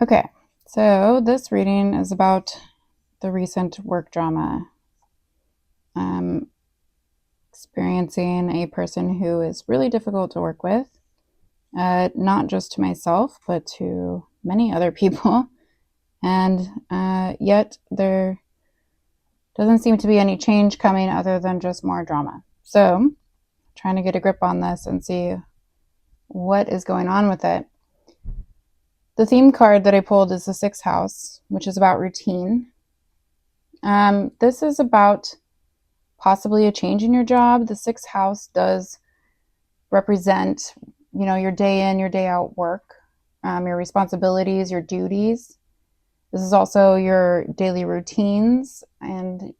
Okay, so this reading is about the recent work drama. Experiencing a person who is really difficult to work with, not just to myself, but to many other people. And yet there doesn't seem to be any change coming other than just more drama. So, trying to get a grip on this and see what is going on with it. The theme card that I pulled is the 6th house, which is about routine. This is about possibly a change in your job. The 6th house does represent, your day in, your day out work, your responsibilities, your duties. This is also your daily routines. And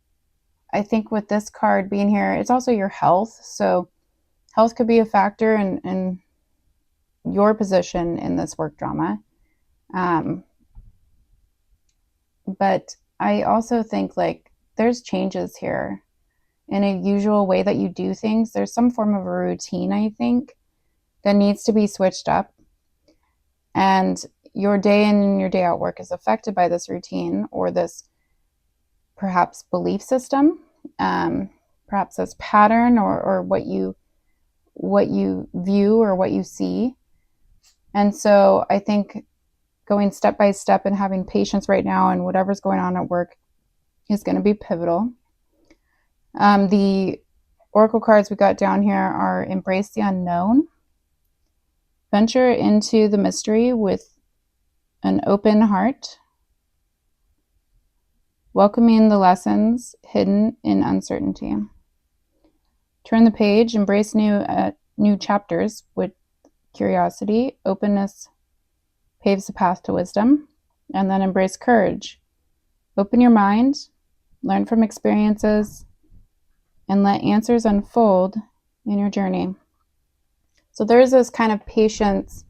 I think with this card being here, it's also your health. So health could be a factor in your position in this work drama. But I also think like there's changes here in a usual way that you do things. There's some form of a routine, I think, that needs to be switched up. And your day in and your day out work is affected by this routine or this perhaps belief system, perhaps this pattern or what you view or what you see. And so I think going step by step and having patience right now and whatever's going on at work is going to be pivotal. The oracle cards we got down here are embrace the unknown, venture into the mystery with an open heart, welcoming the lessons hidden in uncertainty. Turn the page, embrace new chapters with curiosity. Openness paves the path to wisdom. And then embrace courage. Open your mind, learn from experiences, and let answers unfold in your journey. So there's this kind of patience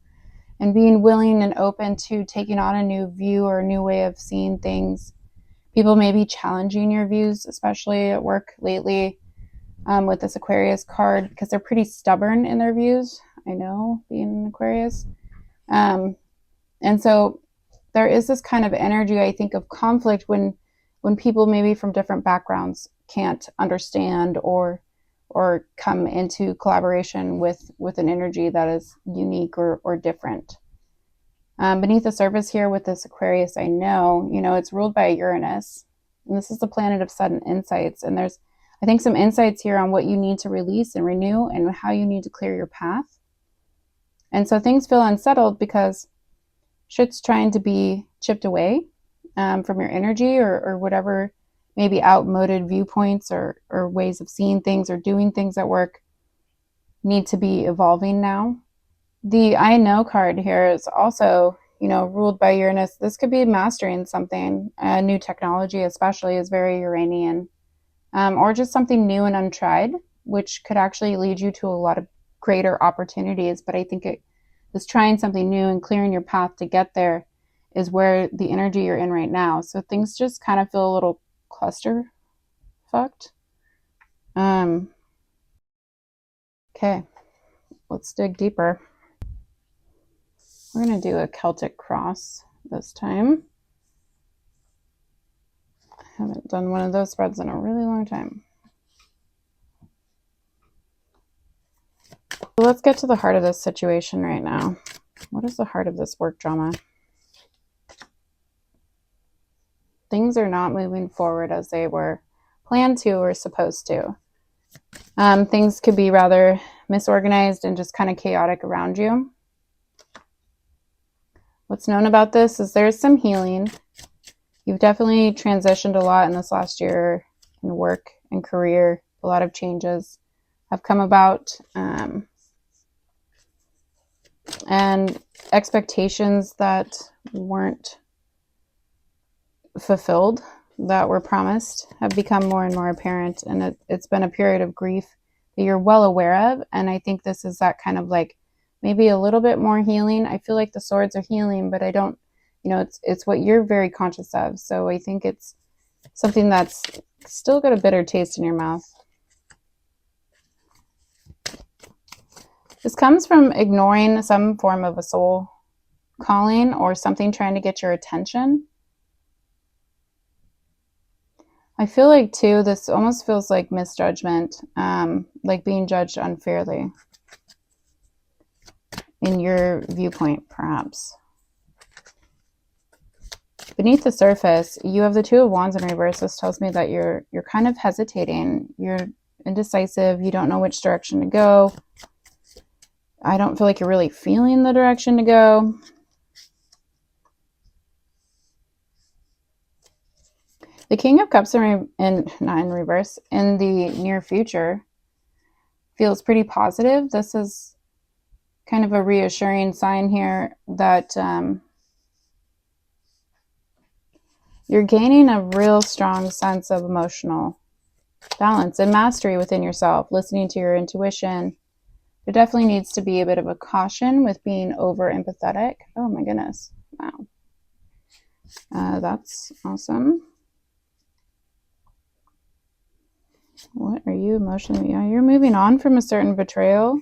and being willing and open to taking on a new view or a new way of seeing things. People may be challenging your views, especially at work lately, with this Aquarius card, because they're pretty stubborn in their views. I know, being an Aquarius. And so there is this kind of energy, I think, of conflict when people maybe from different backgrounds can't understand or come into collaboration with an energy that is unique or different. Beneath the surface here with this Aquarius, I know, it's ruled by Uranus, and this is the planet of sudden insights. And there's, I think, some insights here on what you need to release and renew and how you need to clear your path. And so things feel unsettled because shit's trying to be chipped away from your energy or whatever, maybe outmoded viewpoints or ways of seeing things or doing things at work need to be evolving now. The I know card here is also, ruled by Uranus. This could be mastering something. New technology especially is very Uranian. Or just something new and untried, which could actually lead you to a lot of greater opportunities. But I think it is trying something new and clearing your path to get there is where the energy you're in right now. So things just kind of feel a little cluster fucked. Okay, let's dig deeper. We're going to do a Celtic cross this time. I haven't done one of those spreads in a really long time. So let's get to the heart of this situation right now. What is the heart of this work drama? Things are not moving forward as they were planned to or supposed to. Things could be rather misorganized and just kind of chaotic around you. What's known about this is there's some healing. You've definitely transitioned a lot in this last year in work and career. A lot of changes have come about. And expectations that weren't fulfilled, that were promised, have become more and more apparent. And it's been a period of grief that you're well aware of. And I think this is that kind of like maybe a little bit more healing. I feel like the swords are healing, but I don't, it's what you're very conscious of. So I think it's something that's still got a bitter taste in your mouth. This comes from ignoring some form of a soul calling or something trying to get your attention. I feel like too, this almost feels like misjudgment, like being judged unfairly in your viewpoint, perhaps. Beneath the surface, you have the Two of Wands in reverse. This tells me that you're kind of hesitating. You're indecisive. You don't know which direction to go. I don't feel like you're really feeling the direction to go. The King of Cups not in reverse, in the near future feels pretty positive. This is kind of a reassuring sign here that you're gaining a real strong sense of emotional balance and mastery within yourself, listening to your intuition. There definitely needs to be a bit of a caution with being over empathetic. Oh my goodness. Wow. That's awesome. What are you emotionally? Yeah, you're moving on from a certain betrayal,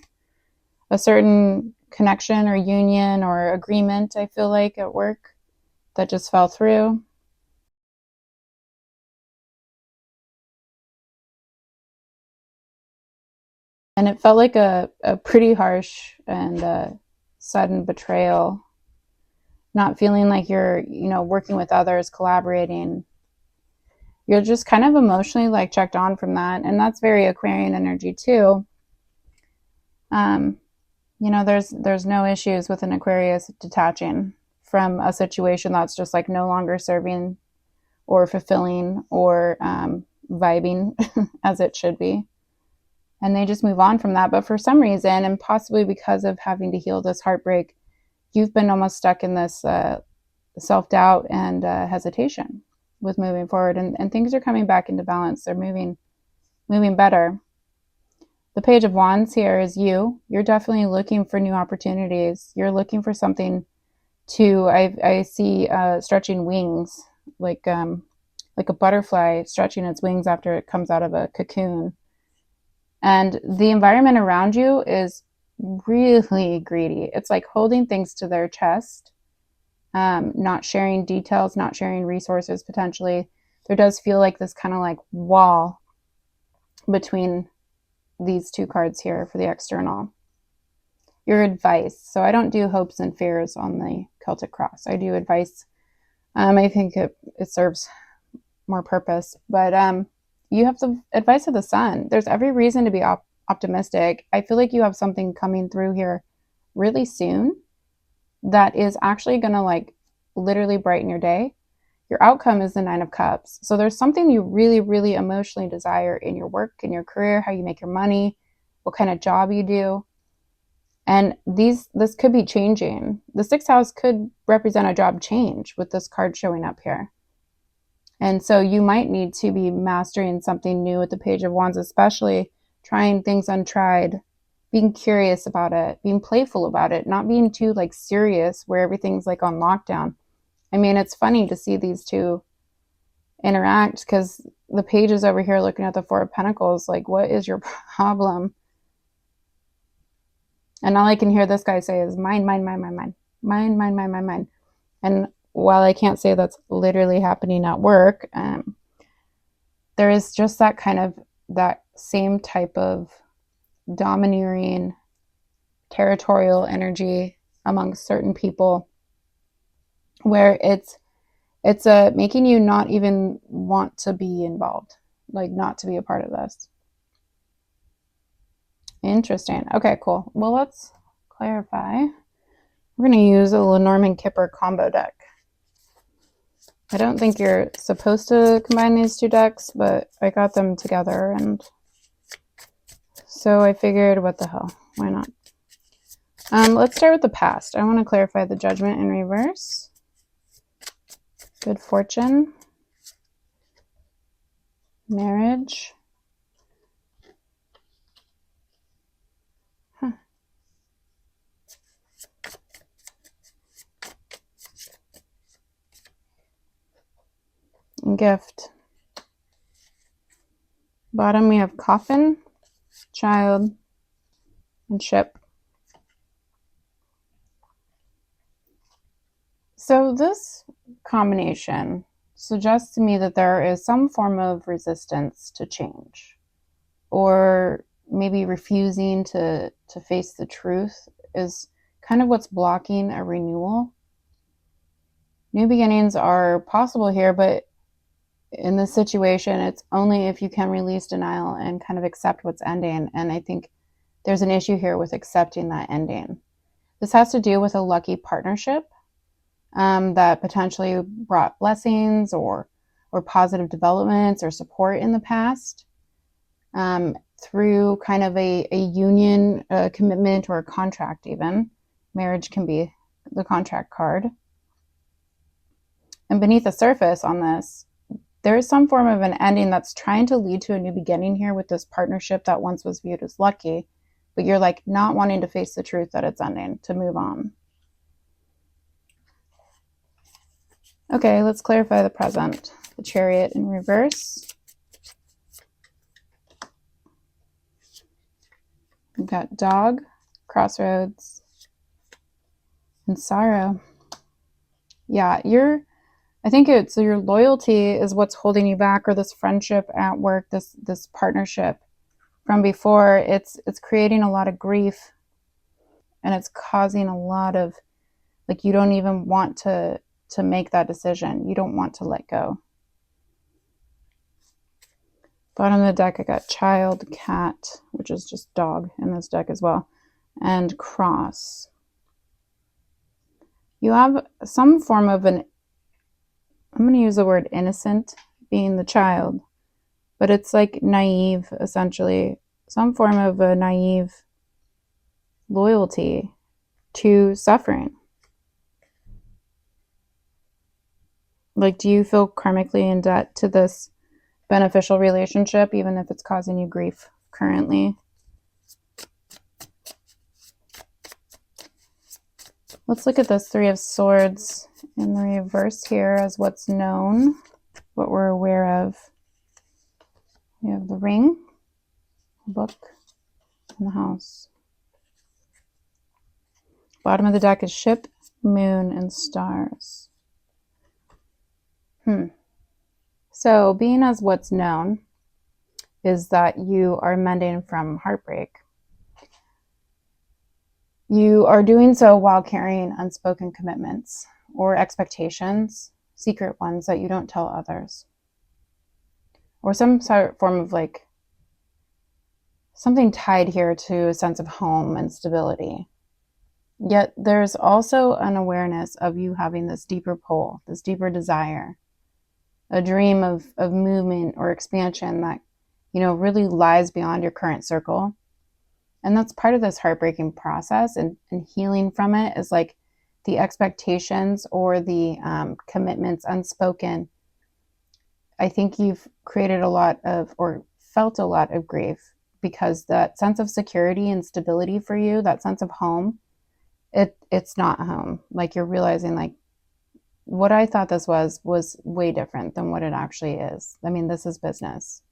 a certain connection or union or agreement, I feel like, at work that just fell through. And it felt like a pretty harsh and sudden betrayal. Not feeling like you're, working with others, collaborating. You're just kind of emotionally like checked on from that. And that's very Aquarian energy too. There's no issues with an Aquarius detaching from a situation that's just like no longer serving or fulfilling or vibing as it should be. And they just move on from that. But for some reason, and possibly because of having to heal this heartbreak, you've been almost stuck in this self-doubt and hesitation with moving forward. And things are coming back into balance. They're moving better. The Page of Wands here is you. You're definitely looking for new opportunities. You're looking for something to, I see stretching wings, like a butterfly stretching its wings after it comes out of a cocoon. And the environment around you is really greedy. It's like holding things to their chest, not sharing details, not sharing resources potentially. There does feel like this kind of like wall between these two cards here for the external. Your advice. So I don't do hopes and fears on the Celtic cross. I do advice. I think it serves more purpose. But you have the advice of the sun. There's every reason to be optimistic. I feel like you have something coming through here really soon that is actually going to like literally brighten your day. Your outcome is the Nine of Cups. So there's something you really, really emotionally desire in your work, in your career, how you make your money, what kind of job you do. And this could be changing. The sixth house could represent a job change with this card showing up here. And so you might need to be mastering something new with the Page of Wands, especially trying things untried, being curious about it, being playful about it, not being too like serious where everything's like on lockdown. I mean, it's funny to see these two interact because the Page is over here looking at the Four of Pentacles. Like, what is your problem? And all I can hear this guy say is mine, mine, mine, mine, mine, mine, mine, mine, mine, mine. And while I can't say that's literally happening at work, there is just that kind of that same type of domineering, territorial energy among certain people, where it's making you not even want to be involved, like not to be a part of this. Interesting. Okay, cool. Well, let's clarify. We're going to use a Lenormand Kipper combo deck. I don't think you're supposed to combine these two decks, but I got them together, and so I figured, what the hell, why not? Let's start with the past. I want to clarify the Judgment in reverse. Good fortune. Marriage. And gift. Bottom we have coffin, child, and ship. So this combination suggests to me that there is some form of resistance to change, or maybe refusing to face the truth is kind of what's blocking a renewal. New beginnings are possible here, but in this situation, it's only if you can release denial and kind of accept what's ending. And I think there's an issue here with accepting that ending. This has to do with a lucky partnership that potentially brought blessings or positive developments or support in the past, through kind of a union, a commitment, or a contract even. Marriage can be the contract card. And beneath the surface on this, there is some form of an ending that's trying to lead to a new beginning here with this partnership that once was viewed as lucky, but you're like not wanting to face the truth that it's ending, to move on. Okay, let's clarify the present. The Chariot in reverse. We've got Dog, Crossroads, and Sorrow. Yeah, I think it's your loyalty is what's holding you back, or this friendship at work, this partnership from before. It's creating a lot of grief, and it's causing a lot of, like, you don't even want to make that decision. You don't want to let go. Bottom of the deck, I got Child, Cat, which is just dog in this deck as well, and Cross. You have some form of I'm going to use the word innocent, being the child, but it's like naive, essentially. Some form of a naive loyalty to suffering. Like, do you feel karmically in debt to this beneficial relationship, even if it's causing you grief currently? Let's look at this Three of Swords in the reverse here as what's known, what we're aware of. We have the Ring, the Book, and the House. Bottom of the deck is Ship, Moon, and Stars. So being as what's known is that you are mending from heartbreak. You are doing so while carrying unspoken commitments or expectations, secret ones that you don't tell others. Or some form of like something tied here to a sense of home and stability. Yet there's also an awareness of you having this deeper pull, this deeper desire, a dream of movement or expansion that, really lies beyond your current circle. And that's part of this heartbreaking process, and healing from it is like the expectations or the commitments unspoken. I think you've created a lot of, or felt a lot of grief, because that sense of security and stability for you, that sense of home, it's not home. Like, you're realizing, like, what I thought this was way different than what it actually is. I mean, this is business.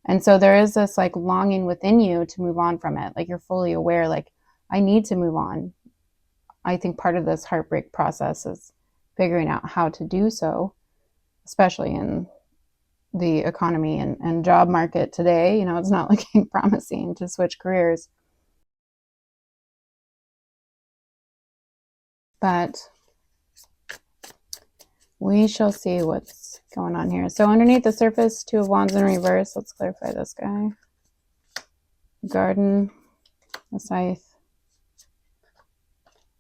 And so there is this like longing within you to move on from it. Like, you're fully aware, like, I need to move on. I think part of this heartbreak process is figuring out how to do so, especially in the economy and job market today. It's not looking promising to switch careers. But we shall see what's going on here. So underneath the surface, Two of Wands in reverse. Let's clarify this guy. Garden, the Scythe,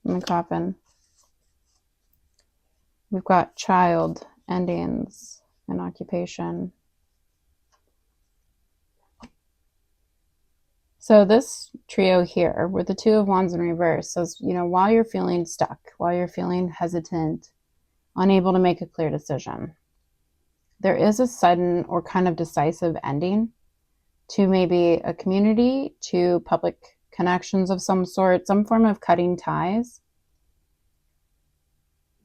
and the Coffin. We've got Child, Endings, and Occupation. So this trio here with the Two of Wands in reverse says, while you're feeling stuck, while you're feeling hesitant, unable to make a clear decision, there is a sudden or kind of decisive ending to maybe a community, to public connections of some sort, some form of cutting ties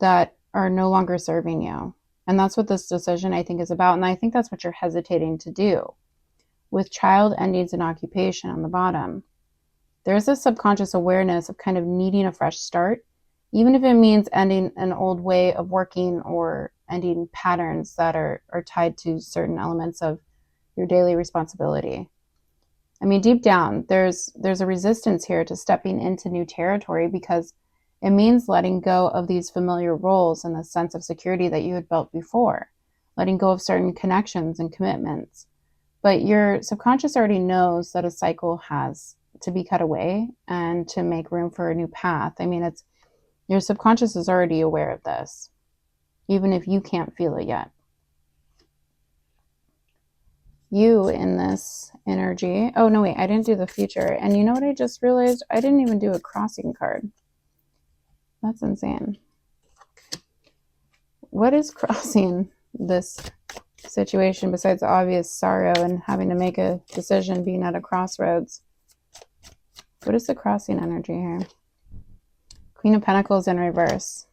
that are no longer serving you. And that's what this decision, I think, is about. And I think that's what you're hesitating to do. With Child, Endings, and Occupation on the bottom, there's a subconscious awareness of kind of needing a fresh start even if it means ending an old way of working or ending patterns that are tied to certain elements of your daily responsibility. I mean, deep down, there's a resistance here to stepping into new territory because it means letting go of these familiar roles and the sense of security that you had built before, letting go of certain connections and commitments. But your subconscious already knows that a cycle has to be cut away and to make room for a new path. I mean, it's your subconscious is already aware of this, even if you can't feel it yet. You in this energy. Oh, no, wait, I didn't do the future. And you know what I just realized? I didn't even do a crossing card. That's insane. What is crossing this situation besides the obvious sorrow and having to make a decision, being at a crossroads? What is the crossing energy here? Queen of Pentacles in reverse.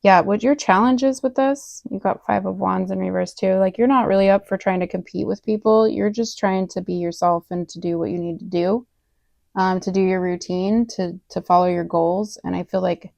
Yeah, what your challenge is with this, you've got Five of Wands in reverse too. Like, you're not really up for trying to compete with people. You're just trying to be yourself and to do what you need to do your routine, to follow your goals. And I feel like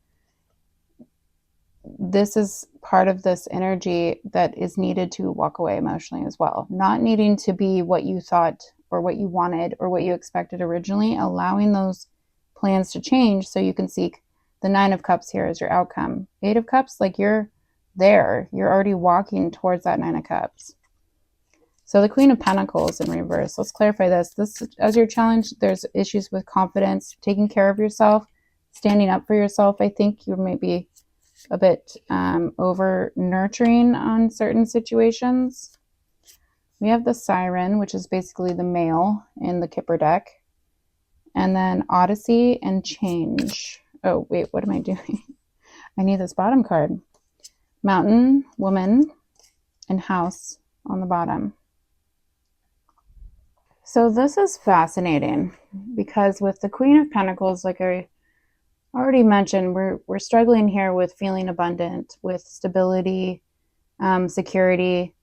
this is part of this energy that is needed to walk away emotionally as well. Not needing to be what you thought or what you wanted or what you expected originally, allowing those plans to change so you can seek the Nine of Cups here as your outcome. Eight of Cups, like, you're there. You're already walking towards that Nine of Cups. So the Queen of Pentacles in reverse. Let's clarify this. This, as your challenge, there's issues with confidence, taking care of yourself, standing up for yourself. I think you might be a bit over nurturing on certain situations. We have the Siren, which is basically the male in the Kipper deck. And then Odyssey and Change. Oh, wait, what am I doing? I need this bottom card. Mountain, Woman, and House on the bottom. So this is fascinating because with the Queen of Pentacles, like I already mentioned, we're struggling here with feeling abundant, with stability, security,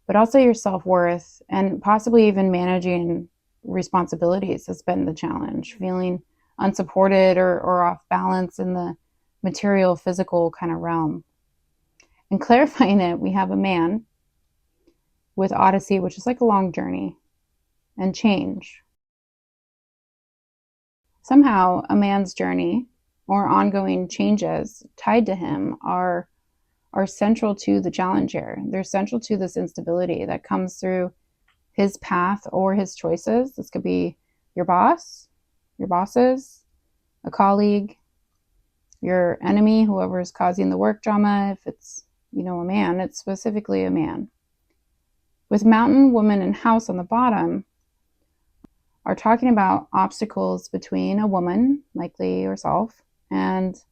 but also your self-worth, and possibly even managing responsibilities has been the challenge. Feeling unsupported or off balance in the material, physical kind of realm. And clarifying it, we have a man with Odyssey, which is like a long journey, and Change. Somehow a man's journey or ongoing changes tied to him are central to the challenge here. They're central to this instability that comes through his path or his choices. This could be your boss, your bosses, a colleague, your enemy, whoever is causing the work drama. If it's, a man, it's specifically a man. With Mountain, Woman, and House on the bottom are talking about obstacles between a woman, likely yourself, and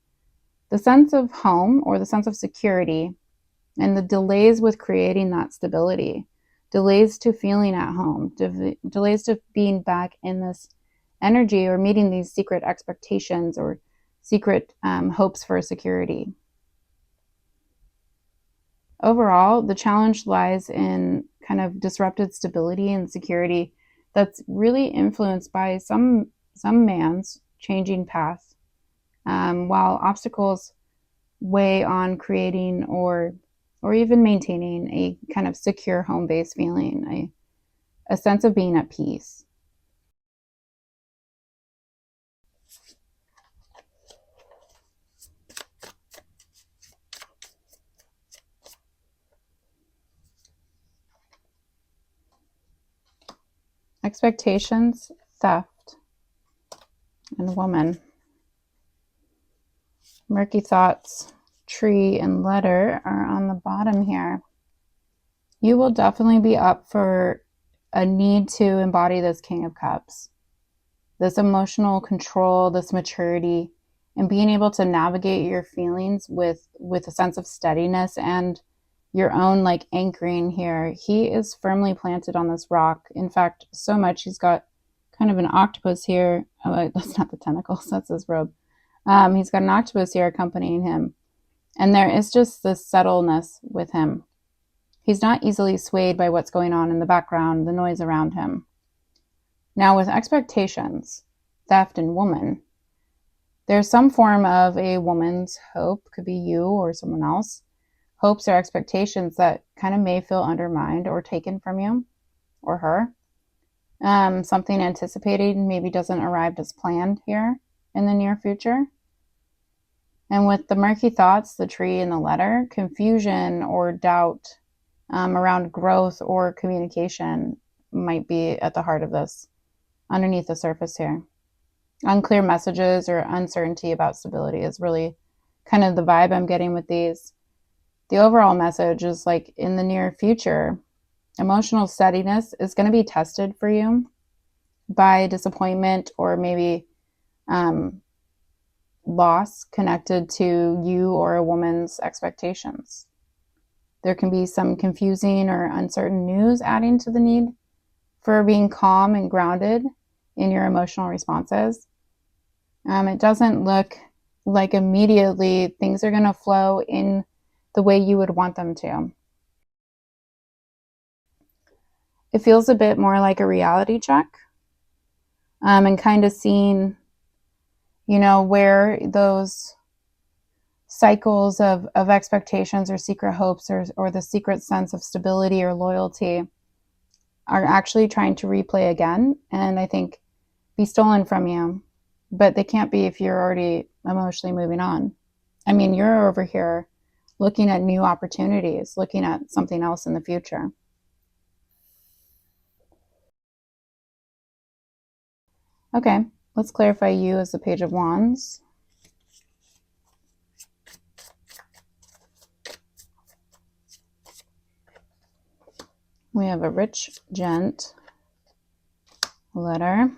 the sense of home or the sense of security, and the delays with creating that stability, delays to feeling at home, delays to being back in this energy or meeting these secret expectations or secret hopes for security. Overall, the challenge lies in kind of disrupted stability and security that's really influenced by some man's changing path, while obstacles weigh on creating or even maintaining a kind of secure home-based feeling, a sense of being at peace. Expectations, theft, and woman. Murky thoughts, tree, and letter are on the bottom here. You will definitely be up for a need to embody this King of Cups, this emotional control, this maturity, and being able to navigate your feelings with a sense of steadiness and your own anchoring here. He is firmly planted on this rock. In fact, so much he's got kind of an octopus here. Oh, that's not the tentacles, that's his robe. He's got an octopus here accompanying him. And there is just this subtleness with him. He's not easily swayed by what's going on in the background, the noise around him. Now with expectations, theft, and woman, There's some form of a woman's hope, could be you or someone else, hopes or expectations that kind of may feel undermined or taken from you or her. Something anticipated maybe doesn't arrive as planned here in the near future. And with the murky thoughts, the tree and the letter, confusion or doubt around growth or communication might be at the heart of this, underneath the surface here. Unclear messages or uncertainty about stability is really kind of the vibe I'm getting with these. The overall message is like in the near future, emotional steadiness is going to be tested for you by disappointment or maybe loss connected to you or a woman's expectations. There can be some confusing or uncertain news adding to the need for being calm and grounded in your emotional responses. It doesn't look like immediately things are going to flow in the way you would want them to. It feels a bit more like a reality check, and kind of seeing, where those cycles of expectations or secret hopes or the secret sense of stability or loyalty are actually trying to replay again, and I think be stolen from you. But they can't be if you're already emotionally moving on. I mean, you're over here looking at new opportunities, looking at something else in the future. Okay, let's clarify you as the Page of Wands. We have a rich gent, letter,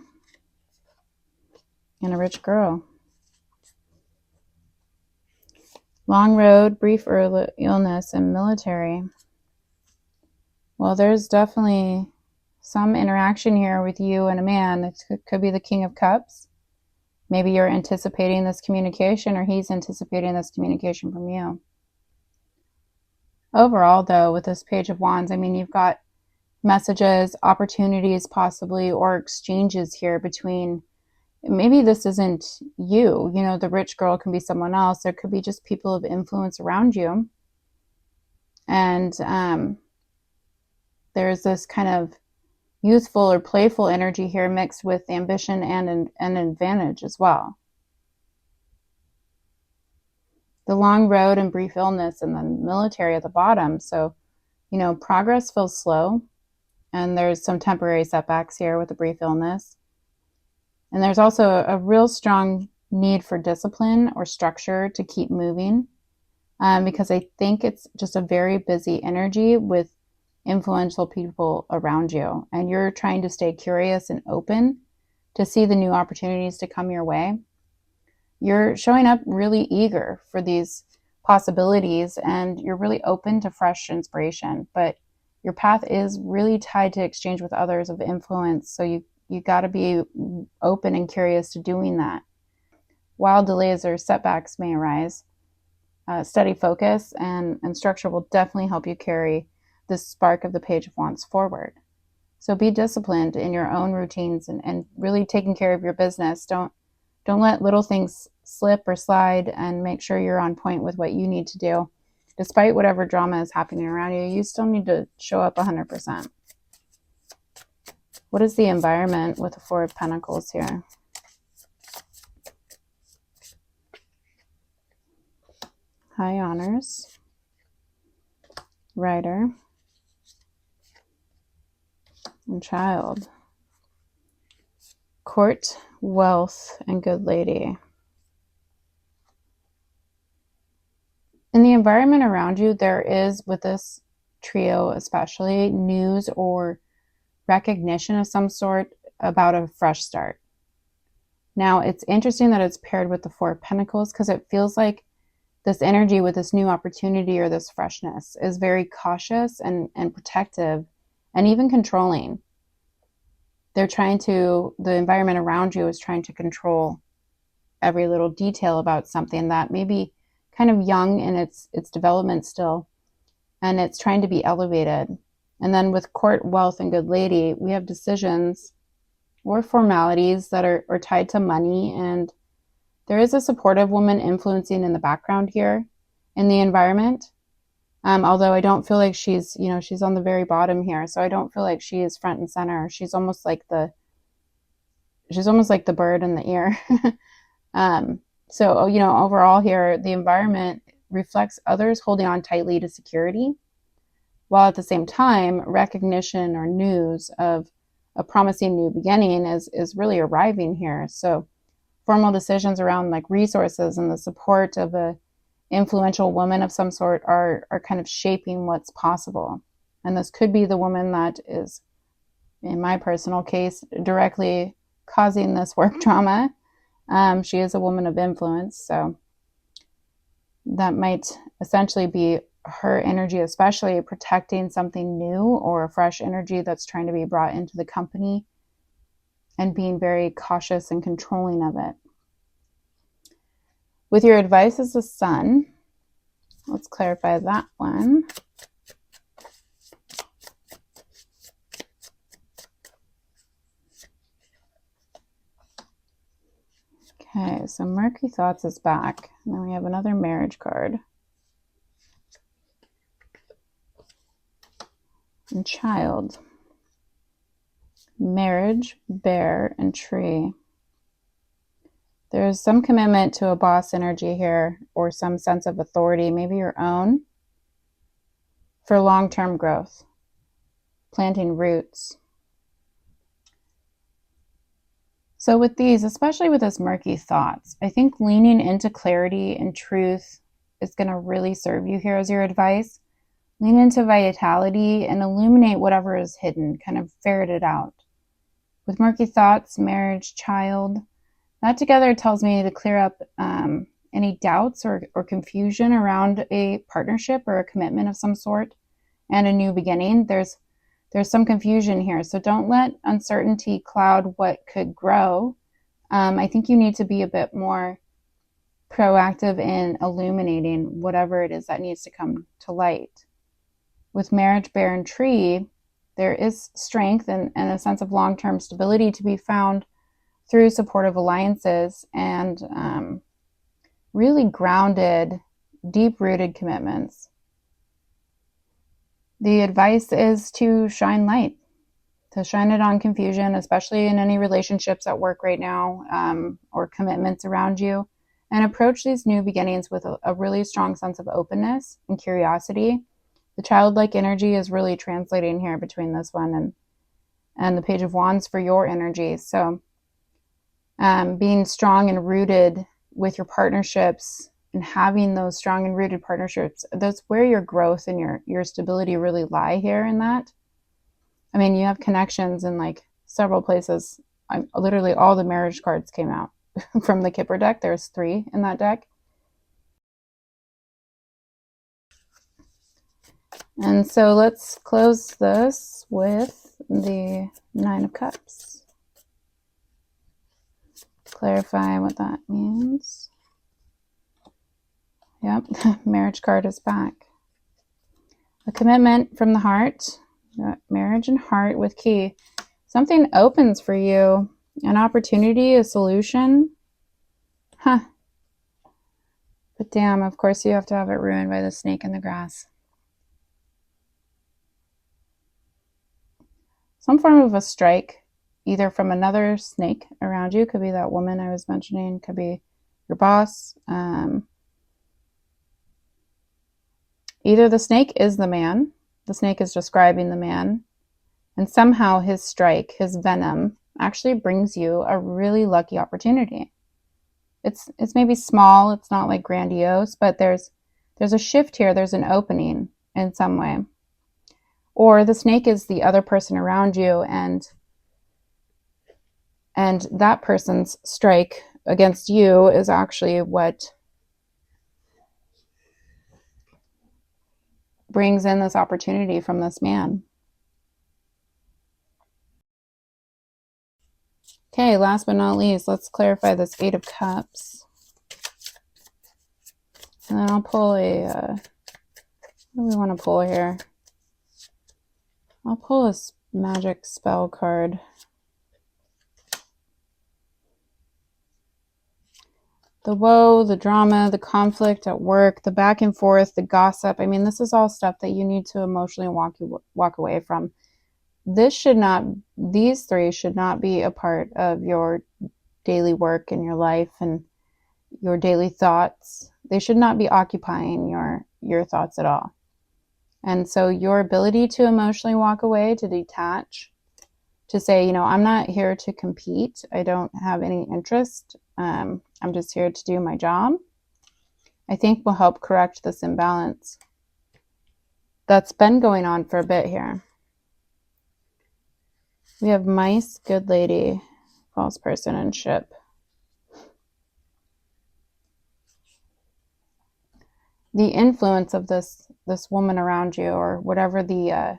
and a rich girl. Long road, brief illness, and military. Well, there's definitely some interaction here with you and a man. It could be the King of Cups. Maybe you're anticipating this communication or he's anticipating this communication from you. Overall, though, with this Page of Wands, I mean, you've got messages, opportunities possibly, or exchanges here between, maybe this isn't you, the rich girl can be someone else. There could be just people of influence around you. And there's this kind of youthful or playful energy here mixed with ambition and an advantage as well. The long road and brief illness and then military at the bottom. So, progress feels slow and there's some temporary setbacks here with a brief illness. And there's also a real strong need for discipline or structure to keep moving, because I think it's just a very busy energy with influential people around you. And you're trying to stay curious and open to see the new opportunities to come your way. You're showing up really eager for these possibilities and you're really open to fresh inspiration. But your path is really tied to exchange with others of influence. So you got to be open and curious to doing that. While delays or setbacks may arise, steady focus and structure will definitely help you carry this spark of the Page of Wands forward. So be disciplined in your own routines and really taking care of your business. Don't let little things slip or slide, and make sure you're on point with what you need to do. Despite whatever drama is happening around you, you still need to show up 100%. What is the environment with the Four of Pentacles here? High honors, Rider, and Child. Court, wealth, and good lady. In the environment around you, there is, with this trio especially, news or recognition of some sort about a fresh start. Now, it's interesting that it's paired with the Four of Pentacles because it feels like this energy with this new opportunity or this freshness is very cautious and protective and even controlling. The environment around you is trying to control every little detail about something that may be kind of young in its development still, and it's trying to be elevated. And then with Court, wealth, and good lady, we have decisions or formalities that are tied to money and There is a supportive woman influencing in the background here in the environment. Although I don't feel like she's, she's on the very bottom here. So I don't feel like she is front and center. She's almost like the bird in the ear. So, overall here, the environment reflects others holding on tightly to security, while at the same time, recognition or news of a promising new beginning is really arriving here. So formal decisions around like resources and the support of a influential woman of some sort are kind of shaping what's possible. And this could be the woman that is, in my personal case, directly causing this work trauma. She is a woman of influence, so that might essentially be her energy, especially protecting something new or a fresh energy that's trying to be brought into the company and being very cautious and controlling of it. With your advice as the sun, let's clarify that one. Okay, so Murky Thoughts is back. And then we have another marriage card. And child. Marriage, bear, and tree. There's some commitment to a boss energy here or some sense of authority, maybe your own, for long-term growth, planting roots. So with these, especially with this Murky Thoughts, I think leaning into clarity and truth is going to really serve you here as your advice. Lean into vitality and illuminate whatever is hidden, kind of ferret it out. With Murky Thoughts, marriage, child, that together tells me to clear up any doubts or confusion around a partnership or a commitment of some sort and a new beginning. There's some confusion here, so don't let uncertainty cloud what could grow. I think you need to be a bit more proactive in illuminating whatever it is that needs to come to light. With marriage, bear, and tree, there is strength and a sense of long-term stability to be found through supportive alliances and really grounded, deep-rooted commitments. The advice is to shine light, to shine it on confusion, especially in any relationships at work right now or commitments around you, and approach these new beginnings with a really strong sense of openness and curiosity. The childlike energy is really translating here between this one and the Page of Wands for your energy. So being strong and rooted with your partnerships and having those strong and rooted partnerships, that's where your growth and your stability really lie here in that. I mean, you have connections in like several places. Literally all the marriage cards came out from the Kipper deck. There's 3 in that deck. And so let's close this with the 9 of Cups. Clarify what that means. Yep, marriage card is back. A commitment from the heart. Marriage and heart with key. Something opens for you. An opportunity, a solution. Huh. But damn, of course you have to have it ruined by the snake in the grass. Some form of a strike, either from another snake around you. Could be that woman I was mentioning. Could be your boss. Either the snake is the man. The snake is describing the man. And somehow his strike, his venom, actually brings you a really lucky opportunity. It's maybe small. It's not like grandiose, but there's a shift here. There's an opening in some way. Or the snake is the other person around you, and that person's strike against you is actually what brings in this opportunity from this man. Okay, last but not least, let's clarify this 8 of Cups. And then I'll pull what do we want to pull here? I'll pull a magic spell card. The woe, the drama, the conflict at work, the back and forth, the gossip. I mean, this is all stuff that you need to emotionally walk away from. These three should not be a part of your daily work and your life and your daily thoughts. They should not be occupying your thoughts at all. And so your ability to emotionally walk away, to detach, to say, I'm not here to compete. I don't have any interest. I'm just here to do my job, I think will help correct this imbalance that's been going on for a bit here. We have mice, good lady, false person, and ship. The influence of this woman around you, or whatever the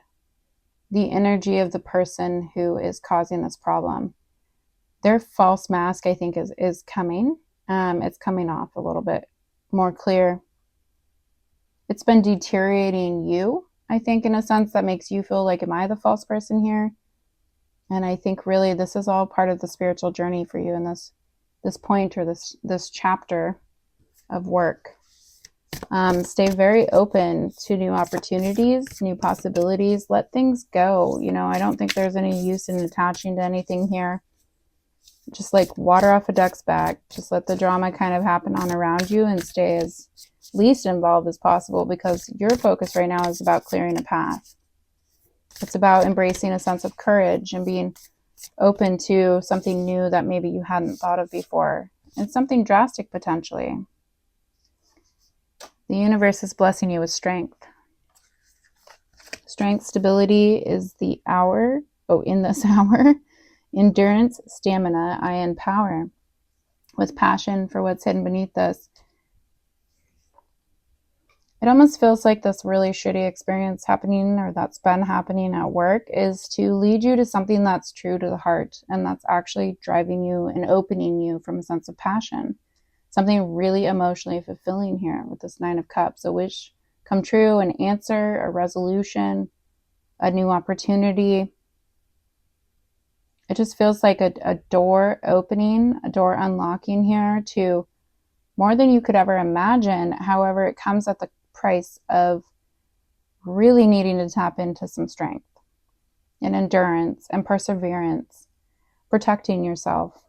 energy of the person who is causing this problem, their false mask, I think, is coming. It's coming off a little bit more clear. It's been deteriorating you, I think, in a sense that makes you feel like, am I the false person here? And I think really this is all part of the spiritual journey for you in this point, or this chapter of work. Stay very open to new opportunities, new possibilities. Let things go. I don't think there's any use in attaching to anything here. Just like water off a duck's back. Just let the drama kind of happen on around you and stay as least involved as possible, because your focus right now is about clearing a path. It's about embracing a sense of courage and being open to something new that maybe you hadn't thought of before, and something drastic potentially. The universe is blessing you with strength. Strength, stability is the hour. In this hour. Endurance, stamina, and power. With passion for what's hidden beneath this. It almost feels like this really shitty experience happening, or that's been happening at work, is to lead you to something that's true to the heart, and that's actually driving you and opening you from a sense of passion. Something really emotionally fulfilling here with this Nine of Cups. A wish come true, an answer, a resolution, a new opportunity. It just feels like a door opening, a door unlocking here to more than you could ever imagine. However, it comes at the price of really needing to tap into some strength and endurance and perseverance, protecting yourself.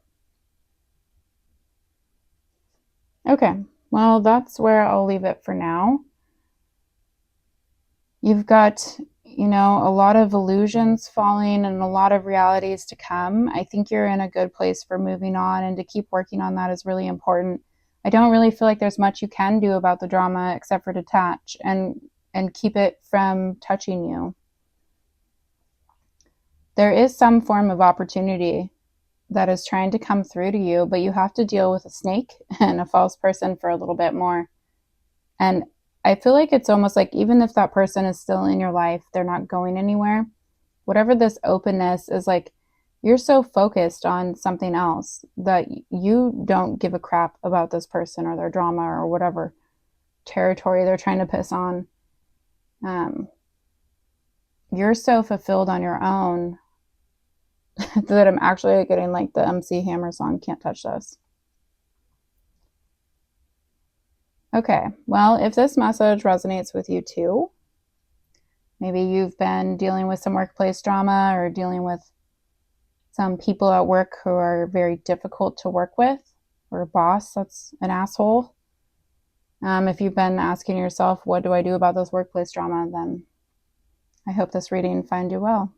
Okay, well, that's where I'll leave it for now. You've got, a lot of illusions falling and a lot of realities to come. I think you're in a good place for moving on, and to keep working on that is really important. I don't really feel like there's much you can do about the drama except for detach and keep it from touching you. There is some form of opportunity that is trying to come through to you, but you have to deal with a snake and a false person for a little bit more. And I feel like it's almost like, even if that person is still in your life, they're not going anywhere. Whatever this openness is, like, you're so focused on something else that you don't give a crap about this person or their drama or whatever territory they're trying to piss on. You're so fulfilled on your own that I'm actually getting like the MC Hammer song, Can't Touch This. Okay, well, if this message resonates with you too, maybe you've been dealing with some workplace drama, or dealing with some people at work who are very difficult to work with, or a boss that's an asshole. If you've been asking yourself, what do I do about this workplace drama, then I hope this reading finds you well.